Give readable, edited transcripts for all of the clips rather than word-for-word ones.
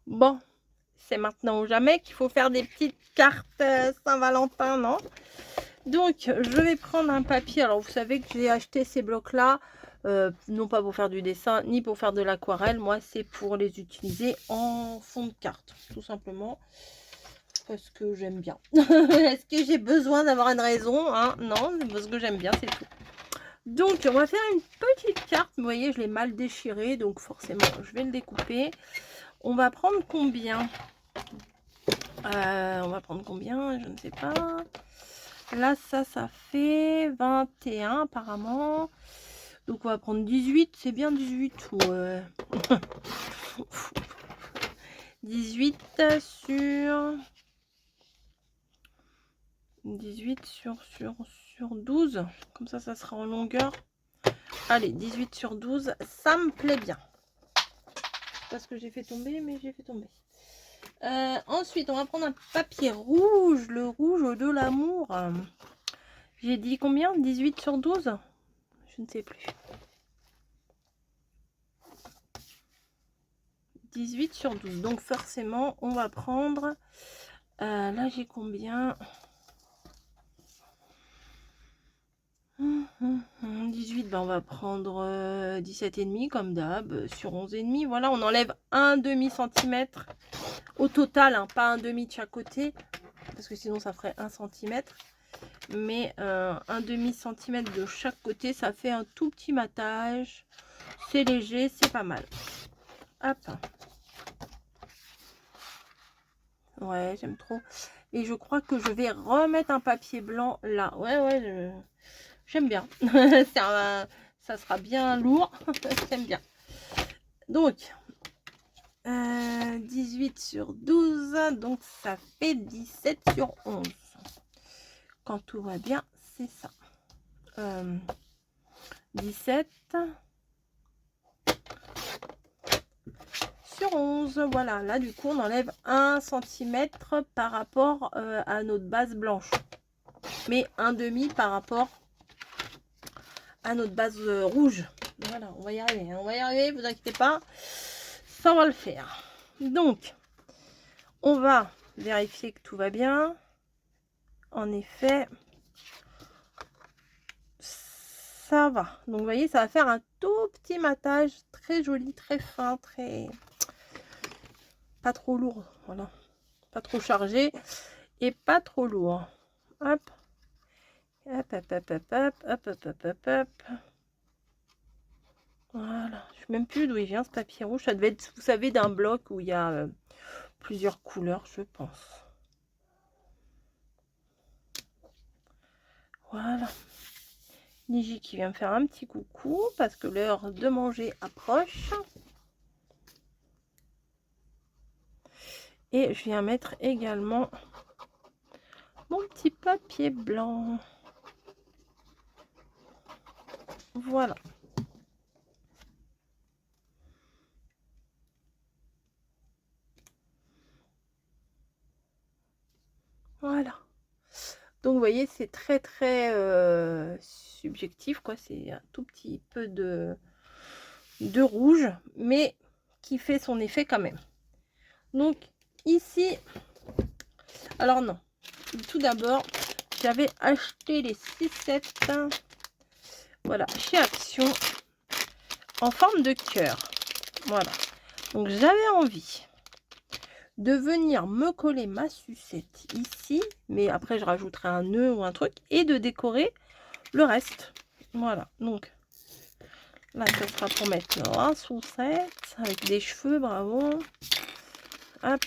Bon, c'est maintenant ou jamais qu'il faut faire des petites cartes Saint-Valentin, non? Donc, je vais prendre un papier. Alors, vous savez que j'ai acheté ces blocs-là, non pas pour faire du dessin, ni pour faire de l'aquarelle. Moi, c'est pour les utiliser en fond de carte, tout simplement. Parce que j'aime bien. Est-ce que j'ai besoin d'avoir une raison, hein? Non, c'est parce que j'aime bien, c'est tout. Donc, on va faire une petite carte. Vous voyez, je l'ai mal déchiré, donc forcément, je vais le découper. On va prendre combien? On va prendre combien? Je ne sais pas. Là, ça fait 21 apparemment. Donc, on va prendre 18. C'est bien 18. Ouais. 18 sur... 18 sur 12. Comme ça sera en longueur. Allez, 18 sur 12. Ça me plaît bien. Parce que j'ai fait tomber, mais j'ai fait tomber. Ensuite, on va prendre un papier rouge. Le rouge de l'amour. J'ai dit combien? 18 sur 12? Je ne sais plus. 18 sur 12. Donc forcément, on va prendre... là, j'ai combien? 18, ben on va prendre 17,5 comme d'hab, sur 11,5. Voilà, on enlève un demi-centimètre au total, hein, pas un demi de chaque côté, parce que sinon ça ferait 1 centimètre. Mais un demi-centimètre de chaque côté, ça fait un tout petit matage. C'est léger, c'est pas mal. Hop. Ouais, j'aime trop. Et je crois que je vais remettre un papier blanc là. Ouais, j'aime bien. Ça sera bien lourd. J'aime bien. Donc, 18 sur 12. Donc, ça fait 17 sur 11. Quand tout va bien, c'est ça. 17 sur 11. Voilà, là, du coup, on enlève 1 centimètre par rapport à notre base blanche. Mais un demi par rapport à notre base rouge. Voilà, on va y arriver. Hein, on va y arriver, vous inquiétez pas. Ça, on va le faire. Donc, on va vérifier que tout va bien. En effet, ça va. Donc, vous voyez, ça va faire un tout petit matage très joli, très fin, très... pas trop lourd. Voilà. Pas trop chargé et pas trop lourd. Hop. Hop, hop, hop, hop, hop, hop, hop, hop, hop, hop. Voilà. Je ne sais même plus d'où il vient ce papier rouge. Ça devait être, vous savez, d'un bloc où il y a plusieurs couleurs, je pense. Voilà. Niji qui vient me faire un petit coucou parce que l'heure de manger approche. Et je viens mettre également mon petit papier blanc. Voilà. Voilà. Donc, vous voyez, c'est très, très subjectif, quoi. C'est un tout petit peu de rouge, mais qui fait son effet quand même. Donc, ici, alors non. Tout d'abord, j'avais acheté les 6-7, voilà, chez Action, en forme de cœur. Voilà. Donc, j'avais envie de venir me coller ma sucette ici, mais après je rajouterai un nœud ou un truc, et de décorer le reste. Voilà, donc là ça sera pour mettre la sucette avec des cheveux, bravo. Hop.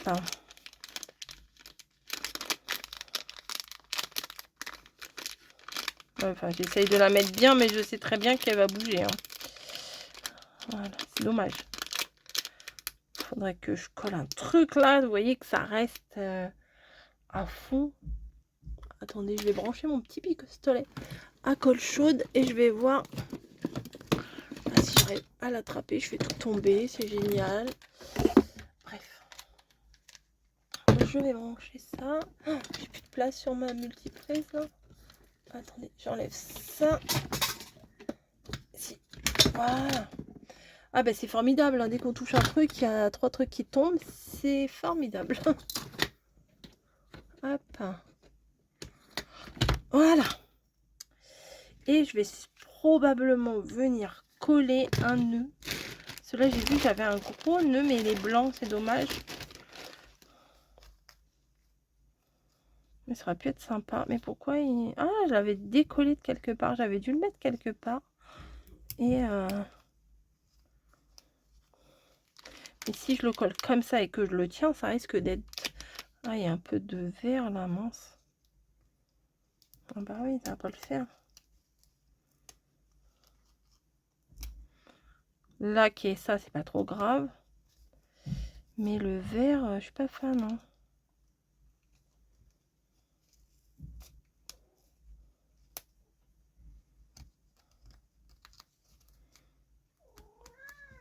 Enfin, j'essaye de la mettre bien, mais je sais très bien qu'elle va bouger, hein. Voilà, c'est dommage. Faudrait que je colle un truc là, vous voyez que ça reste à fond. Attendez, je vais brancher mon petit pistolet à colle chaude et je vais voir si j'arrive à l'attraper. Je fais tout tomber, c'est génial. Bref, je vais brancher ça. Oh, j'ai plus de place sur ma multiprise là. Attendez, j'enlève ça. Si. Voilà. Ah ben c'est formidable, hein. Dès qu'on touche un truc, il y a 3 trucs qui tombent, c'est formidable. Hop. Voilà. Et je vais probablement venir coller un nœud. Cela j'ai vu que j'avais un gros nœud, mais il est blanc, c'est dommage. Mais ça aurait pu être sympa. Mais pourquoi il... Ah, je l'avais décollé de quelque part. J'avais dû le mettre quelque part. Et si je le colle comme ça et que je le tiens, ça risque d'être... Ah, il y a un peu de vert là, mince. Ah bah oui, ça va pas le faire. Là, qui est ça, c'est pas trop grave. Mais le vert, je suis pas fan, hein.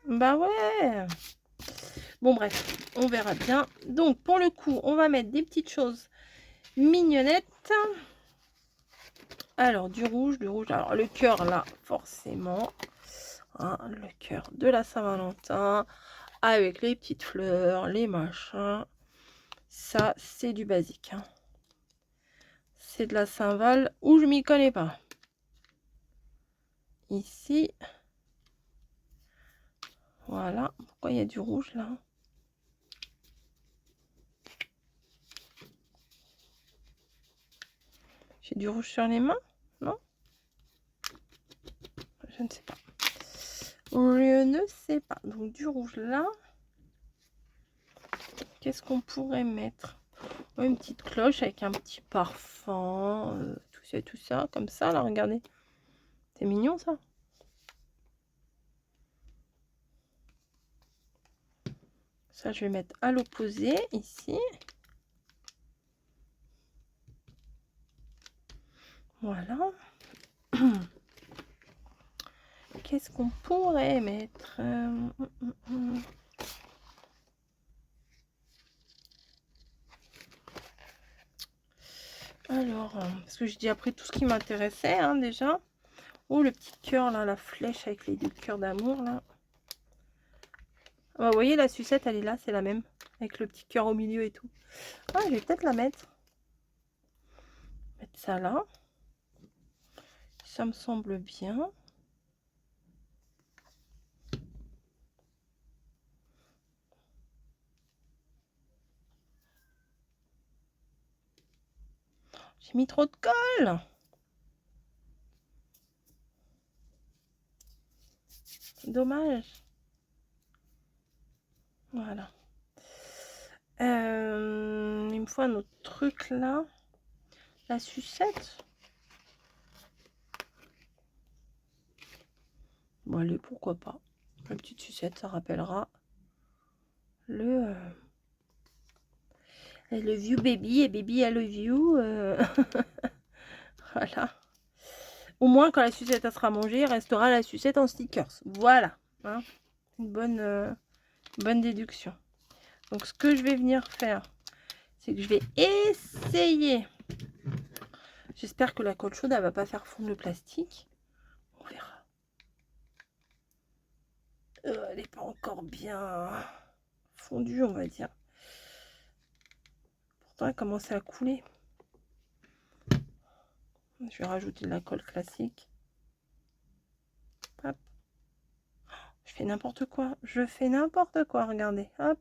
Bah ouais. Bon bref, on verra bien. Donc pour le coup, on va mettre des petites choses mignonnettes. Alors du rouge, alors le cœur là, forcément. Hein, le cœur de la Saint-Valentin. Avec les petites fleurs, les machins. Ça, c'est du basique. Hein. C'est de la Saint-Val où je m'y connais pas. Ici. Voilà. Pourquoi il y a du rouge là? J'ai du rouge sur les mains? Non? Je ne sais pas. Je ne sais pas. Donc du rouge là. Qu'est-ce qu'on pourrait mettre? Ouais, une petite cloche avec un petit parfum. Tout ça. Comme ça là, regardez. C'est mignon ça. Ça, je vais mettre à l'opposé ici. Voilà. Qu'est-ce qu'on pourrait mettre? Alors, parce que j'ai déjà pris tout ce qui m'intéressait hein, déjà. Oh, le petit cœur là, la flèche avec les deux cœurs d'amour là. Ah, vous voyez, la sucette, elle est là, c'est la même. Avec le petit cœur au milieu et tout. Ah, je vais peut-être la mettre. Mettre ça là. Ça me semble bien. J'ai mis trop de colle. C'est dommage. Voilà. Il me faut un autre truc là. La sucette. Bon, allez, pourquoi pas. La petite sucette, ça rappellera le I love you baby et baby I love you. Voilà. Au moins, quand la sucette elle sera mangée, il restera la sucette en stickers. Voilà. Hein, une bonne déduction. Donc, ce que je vais venir faire, c'est que je vais essayer. J'espère que la colle chaude, elle va pas faire fondre le plastique. On verra. Elle n'est pas encore bien fondue, on va dire. Pourtant, elle commence à couler. Je vais rajouter de la colle classique. Hop. Je fais n'importe quoi. Je fais n'importe quoi, regardez. Hop.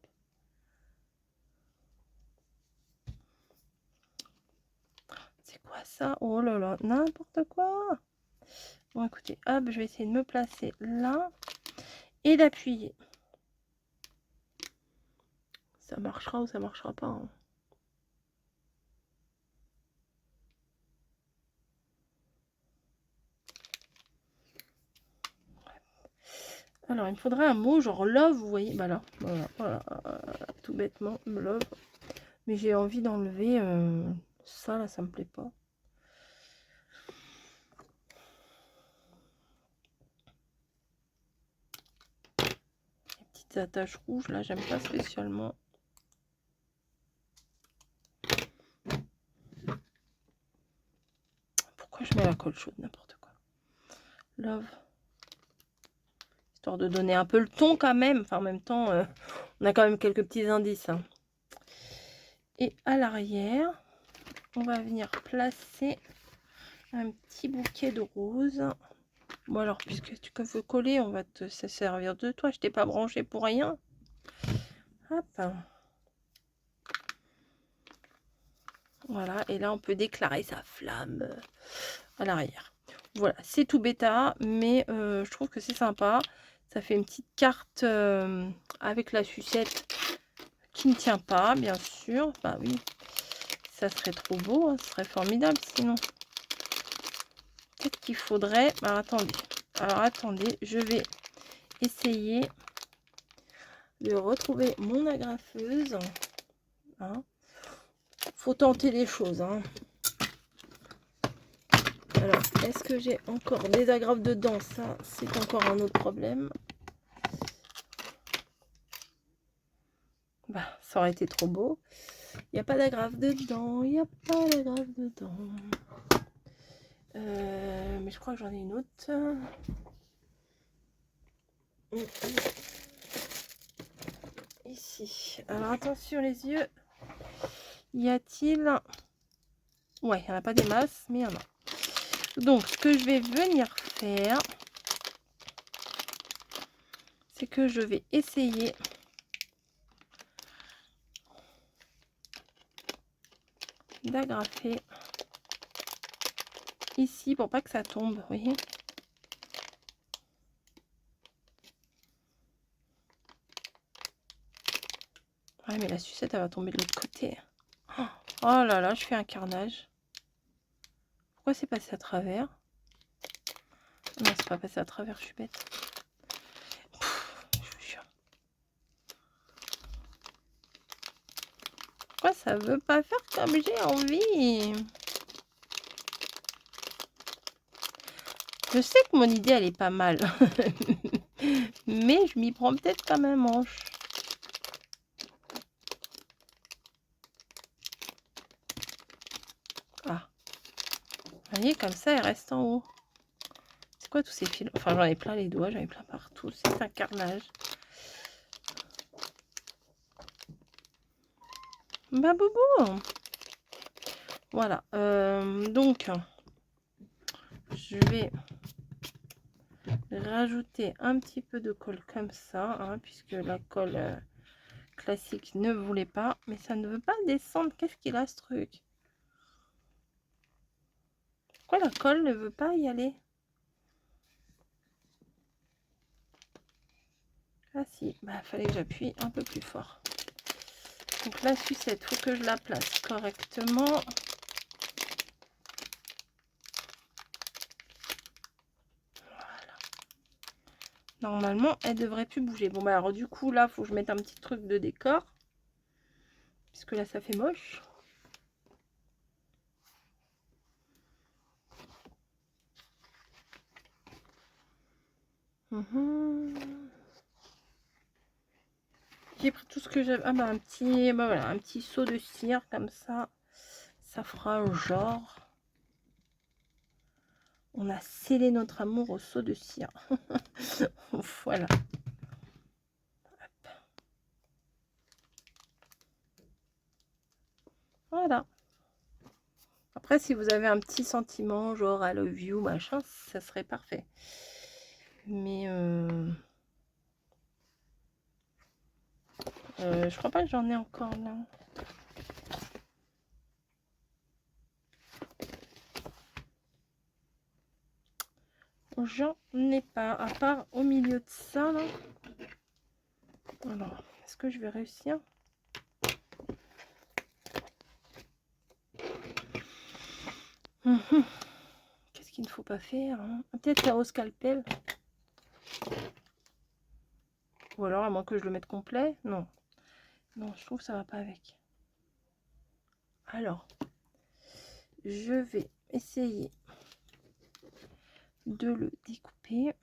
C'est quoi ça? Oh là là, n'importe quoi. Bon, écoutez, hop, je vais essayer de me placer là et d'appuyer. Ça marchera ou ça marchera pas. Hein. Alors, il me faudrait un mot genre love, vous voyez. Bah là, voilà, tout bêtement, love. Mais j'ai envie d'enlever ça, là, ça me plaît pas. Les petites attaches rouges, là, j'aime pas spécialement. Pourquoi je mets la colle chaude, n'importe quoi. Love. histoire de donner un peu le ton quand même. Enfin, en même temps, on a quand même quelques petits indices, hein. Et à l'arrière, on va venir placer un petit bouquet de roses. Bon alors, puisque tu veux coller, on va te se servir de toi. Je t'ai pas branché pour rien. Hop. Voilà, et là on peut déclarer sa flamme à l'arrière. Voilà, c'est tout bêta, mais je trouve que c'est sympa. Ça fait une petite carte avec la sucette qui ne tient pas, bien sûr. Bah oui, ça serait trop beau, hein, ce serait formidable sinon. Peut-être qu'il faudrait... Bah, attendez. Alors attendez, je vais essayer de retrouver mon agrafeuse. Hein. Faut tenter les choses. Hein. Alors, est-ce que j'ai encore des agrafes dedans? Ça, c'est encore un autre problème. Bah, ça aurait été trop beau. Il n'y a pas d'agrafe dedans. Il n'y a pas d'agrafe dedans. Mais je crois que j'en ai une autre. Ici. Alors, attention les yeux. Y a-t-il... Ouais, il n'y en a pas des masses, mais il y en a. Donc, ce que je vais venir faire, c'est que je vais essayer d'agrafer ici pour pas que ça tombe, vous voyez. Ouais, mais la sucette, elle va tomber de l'autre côté. Oh là là, je fais un carnage. Pourquoi c'est passé à travers? Non, c'est pas passé à travers, je suis bête. Je vous jure. Pourquoi ça veut pas faire comme j'ai envie? Je sais que mon idée, elle est pas mal. Mais je m'y prends peut-être comme un manche. Ah. Vous voyez, comme ça, elle reste en haut. C'est quoi tous ces fils? Enfin, j'en ai plein les doigts, j'en ai plein partout. C'est un carnage. Bah, boubou. Voilà. Donc, je vais rajouter un petit peu de colle comme ça, hein, puisque la colle classique ne voulait pas. Mais ça ne veut pas descendre. Qu'est-ce qu'il a, ce truc? Pourquoi la colle ne veut pas y aller? Ah si, bah fallait que j'appuie un peu plus fort. Donc la sucette, faut que je la place correctement. Voilà. Normalement, elle devrait plus bouger. Bon bah alors du coup là, faut que je mette un petit truc de décor. Puisque là, ça fait moche. J'ai pris tout ce que j'avais. Ah bah un petit, bah voilà, un petit seau de cire comme ça. Ça fera genre. On a scellé notre amour au seau de cire. Voilà. Hop. Voilà. Après, si vous avez un petit sentiment, genre I love you, machin, ça serait parfait. Mais je crois pas que j'en ai encore là. J'en ai pas, à part au milieu de ça là. Alors, est-ce que je vais réussir? Qu'est-ce qu'il ne faut pas faire, hein? Peut-être faire au scalpel. Ou alors, à moins que je le mette complet. Non. Non, je trouve que ça va pas avec. Alors, je vais essayer de le découper.